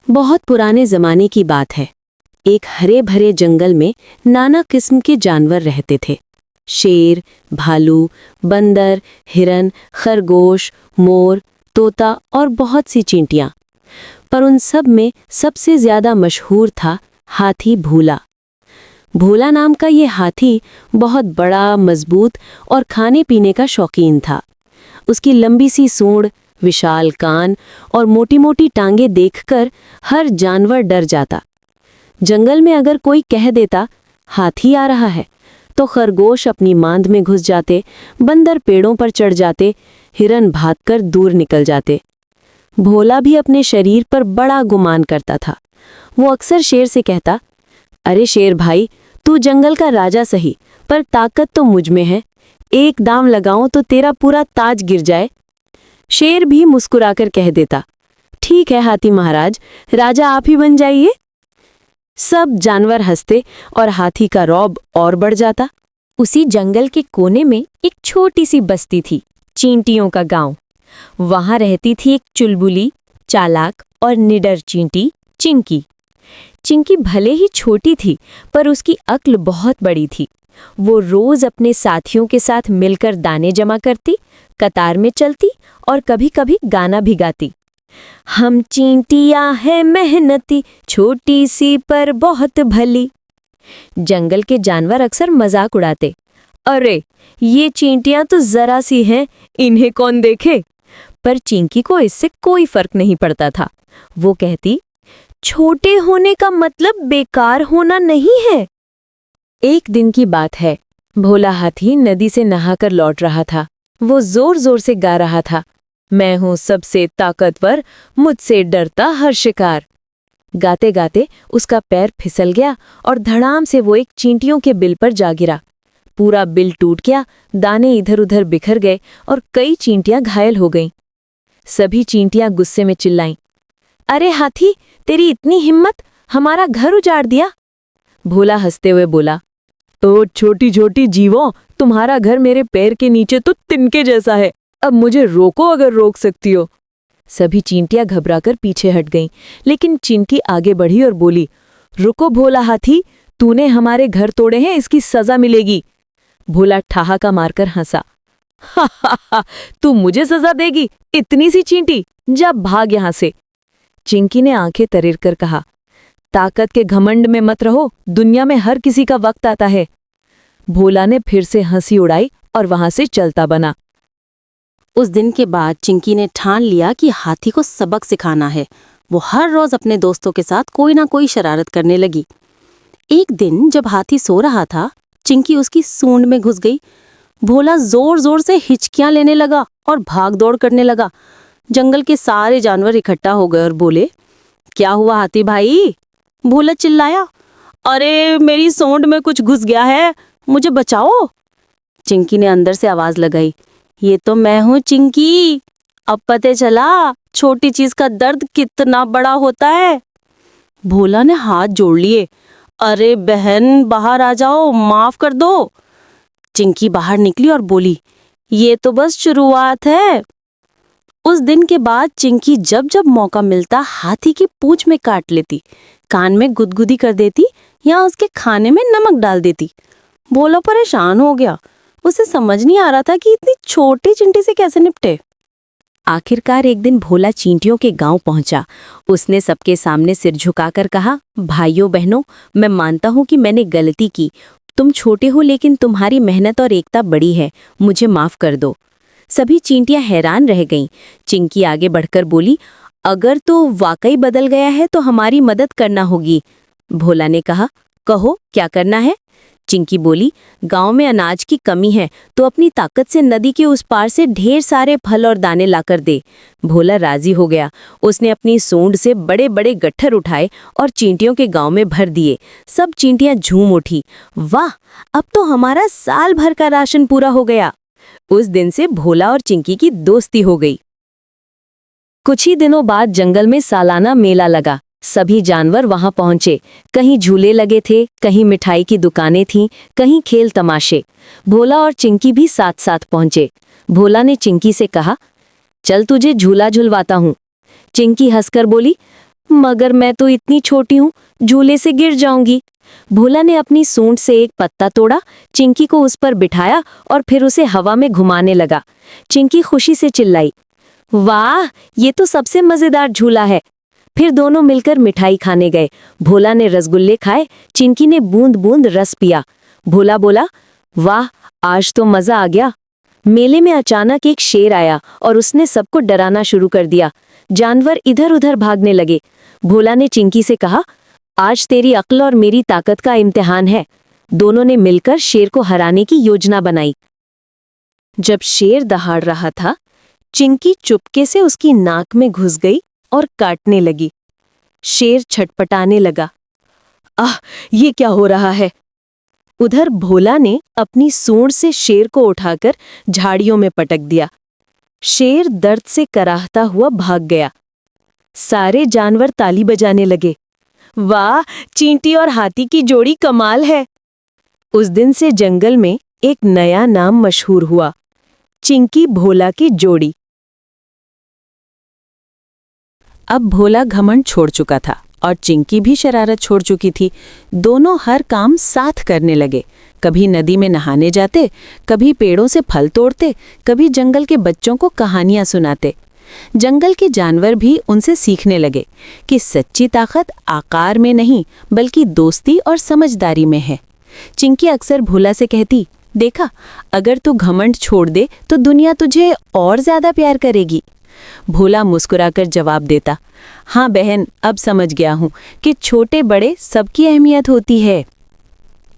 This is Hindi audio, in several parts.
बहुत पुराने जमाने की बात है। एक हरे भरे जंगल में नाना किस्म के जानवर रहते थे। शेर, भालू, बंदर, हिरन, खरगोश, मोर, तोता और बहुत सी चींटियां। पर उन सब में सबसे ज्यादा मशहूर था हाथी भोला। भोला नाम का ये हाथी बहुत बड़ा, मजबूत और खाने पीने का शौकीन था। उसकी लंबी सी सूंड, विशाल कान और मोटी मोटी टांगे देखकर हर जानवर डर जाता। जंगल में अगर कोई कह देता हाथी आ रहा है, तो खरगोश अपनी मांद में घुस जाते, बंदर पेड़ों पर चढ़ जाते, हिरन भागकर दूर निकल जाते। भोला भी अपने शरीर पर बड़ा गुमान करता था। वो अक्सर शेर से कहता, अरे शेर भाई, तू जंगल का राजा सही, पर ताकत तो मुझ में है। एक दांव लगाऊं तो तेरा पूरा ताज गिर जाए। शेर भी मुस्कुराकर कह देता, ठीक है हाथी महाराज, राजा आप ही बन जाइए। सब जानवर हंसते और हाथी का रौब और बढ़ जाता। उसी जंगल के कोने में एक छोटी सी बस्ती थी, चींटियों का गांव। वहां रहती थी एक चुलबुली, चालाक और निडर चींटी, चिंकी। चिंकी भले ही छोटी थी, पर उसकी अक्ल बहुत बड़ी थी। वो रोज अपने साथियों के साथ मिलकर दाने जमा करती, कतार में चलती और कभी-कभी गाना भी गाती। हम चींटियां हैं मेहनती, छोटी सी पर बहुत भली। जंगल के जानवर अक्सर मजाक उड़ाते, अरे ये चींटियां तो जरा सी हैं, इन्हें कौन देखे। पर चिंकी को इससे कोई फर्क नहीं पड़ता था। वो कहती, छोटे होने का मतलब बेकार होना नहीं है। एक दिन की बात है। भोला हाथी नदी से नहाकर लौट रहा था। वो जोर जोर से गा रहा था, मैं हूं सबसे ताकतवर, मुझसे डरता हर शिकार। गाते गाते उसका पैर फिसल गया और धड़ाम से वो एक चींटियों के बिल पर जा गिरा। पूरा बिल टूट गया, दाने इधर उधर बिखर गए और कई चींटियां घायल हो गईं। सभी चींटियां गुस्से में चिल्लाईं, अरे हाथी, तेरी इतनी हिम्मत, हमारा घर उजाड़ दिया। भोला हंसते हुए बोला, तो छोटी छोटी जीवों, तुम्हारा घर मेरे पैर के नीचे तो तिनके जैसा है। अब मुझे रोको अगर रोक सकती हो। सभी चींटियां घबराकर पीछे हट गईं, लेकिन चिंकी आगे बढ़ी और बोली, रुको भोला हाथी, तूने हमारे घर तोड़े हैं, इसकी सजा मिलेगी। भोला ठहाका मारकर हंसा, हा हा हा, तू मुझे सजा देगी, इतनी सी चींटी, जा भाग यहां से। चिंकी ने आंखें तरेर कर कहा, ताकत के घमंड में मत रहो, दुनिया में हर किसी का वक्त आता है। भोला ने फिर से हंसी उड़ाई और वहां से चलता बना। उस दिन के बाद चिंकी ने ठान लिया कि हाथी को सबक सिखाना है। वो हर रोज अपने दोस्तों के साथ कोई ना कोई शरारत करने लगी। एक दिन जब हाथी सो रहा था, चिंकी उसकी सूंड में घुस गई। भोला जोर जोर से हिचकियां लेने लगा और भाग दौड़ करने लगा। जंगल के सारे जानवर इकट्ठा हो गए और बोले, क्या हुआ हाथी भाई? भोला चिल्लाया, अरे मेरी सूंड में कुछ घुस गया है, मुझे बचाओ। चिंकी ने अंदर से आवाज लगाई, ये तो मैं हूं चिंकी, अब पता चला छोटी चीज का दर्द कितना बड़ा होता है। भोला ने हाथ जोड़ लिए, अरे बहन बाहर आ जाओ, माफ कर दो। चिंकी बाहर निकली और बोली, ये तो बस शुरुआत है। उस दिन के बाद चिंकी जब जब मौका मिलता हाथी की पूंछ में काट लेती, कान में गुदगुदी कर देती या उसके खाने में नमक डाल देती। भोला परेशान हो गया। उसे समझ नहीं आ रहा था कि इतनी छोटी चिंटी से कैसे निपटे। आखिरकार एक दिन भोला चींटियों के गांव पहुंचा। उसने सबके सामने सिर झुकाकर कहा, भाइयों बहनों, मैं मानता हूं कि मैंने गलती की। तुम छोटे हो लेकिन तुम्हारी मेहनत और एकता बड़ी है, मुझे माफ कर दो। सभी चींटियां हैरान रह गईं। चिंकी आगे बढ़कर बोली, अगर तो वाकई बदल गया है तो हमारी मदद करना होगी। भोला ने कहा, कहो क्या करना है? चिंकी बोली, गांव में अनाज की कमी है, तो अपनी ताकत से नदी के उस पार से ढेर सारे फल और दाने लाकर दे। भोला राजी हो गया। उसने अपनी सूंड से बड़े बड़े गट्ठर उठाए और चींटियों के गांव में भर दिए। सब चींटियां झूम उठी, वाह, अब तो हमारा साल भर का राशन पूरा हो गया। उस दिन से भोला और चिंकी की दोस्ती हो गई। कुछ ही दिनों बाद जंगल में सालाना मेला लगा। सभी जानवर वहां पहुंचे। कहीं झूले लगे थे, कहीं मिठाई की दुकानें थीं, कहीं खेल तमाशे। भोला और चिंकी भी साथ साथ पहुंचे। भोला ने चिंकी से कहा, चल तुझे झूला झुलवाता हूं। चिंकी हंसकर बोली, मगर मैं तो इतनी छोटी हूँ, झूले से गिर जाऊंगी। भोला ने अपनी सूंड से एक पत्ता तोड़ा, चिंकी को उस पर बिठाया और फिर उसे हवा में घुमाने लगा। चिंकी खुशी से चिल्लाई, वाह, ये तो सबसे मजेदार झूला है। फिर दोनों मिलकर मिठाई खाने गए। भोला ने रसगुल्ले खाए, चिंकी ने बूंद बूंद रस पिया। भोला बोला, वाह, आज तो मजा आ गया। मेले में अचानक एक शेर आया और उसने सबको डराना शुरू कर दिया। जानवर इधर उधर भागने लगे। भोला ने चिंकी से कहा, आज तेरी अक्ल और मेरी ताकत का इम्तिहान है। दोनों ने मिलकर शेर को हराने की योजना बनाई। जब शेर दहाड़ रहा था, चिंकी चुपके से उसकी नाक में घुस गई और काटने लगी। शेर छटपटाने लगा। आह, ये क्या हो रहा है? उधर भोला ने अपनी सूंड से शेर को उठाकर झाड़ियों में पटक दिया। शेर दर्द से कराहता हुआ भाग गया। सारे जानवर ताली बजाने लगे। वाह, चींटी और हाथी की जोड़ी कमाल है। उस दिन से जंगल में एक नया नाम मशहूर हुआ, चिंकी भोला की जोड़ी। अब भोला घमंड छोड़ चुका था और चिंकी भी शरारत छोड़ चुकी थी। दोनों हर काम साथ करने लगे। कभी नदी में नहाने जाते, कभी पेड़ों से फल तोड़ते, कभी जंगल के बच्चों को कहानियां सुनाते। जंगल के जानवर भी उनसे सीखने लगे कि सच्ची ताकत आकार में नहीं बल्कि दोस्ती और समझदारी में है। चिंकी अक्सर भोला से कहती, देखा, अगर तू घमंड छोड़ दे तो दुनिया तुझे और ज्यादा प्यार करेगी। भोला मुस्कुराकर जवाब देता, हाँ बहन, अब समझ गया हूँ कि छोटे बड़े सबकी अहमियत होती है।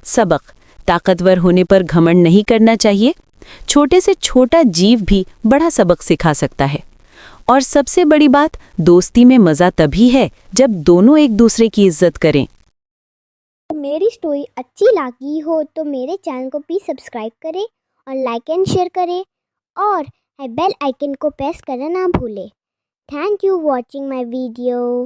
सबक, ताकतवर होने पर घमंड नहीं करना चाहिए। छोटे से छोटा जीव भी बड़ा सबक सिखा सकता है। और सबसे बड़ी बात, दोस्ती में मजा तभी है जब दोनों एक दूसरे की इज्जत करें। मेरी स्टोरी अच्छी लगी हो तो मेरे चैनल को प्लीज़ सब्सक्राइब करें और लाइक एंड शेयर करें और बेल आइकन को प्रेस करना ना भूलें। Thank you watching my video.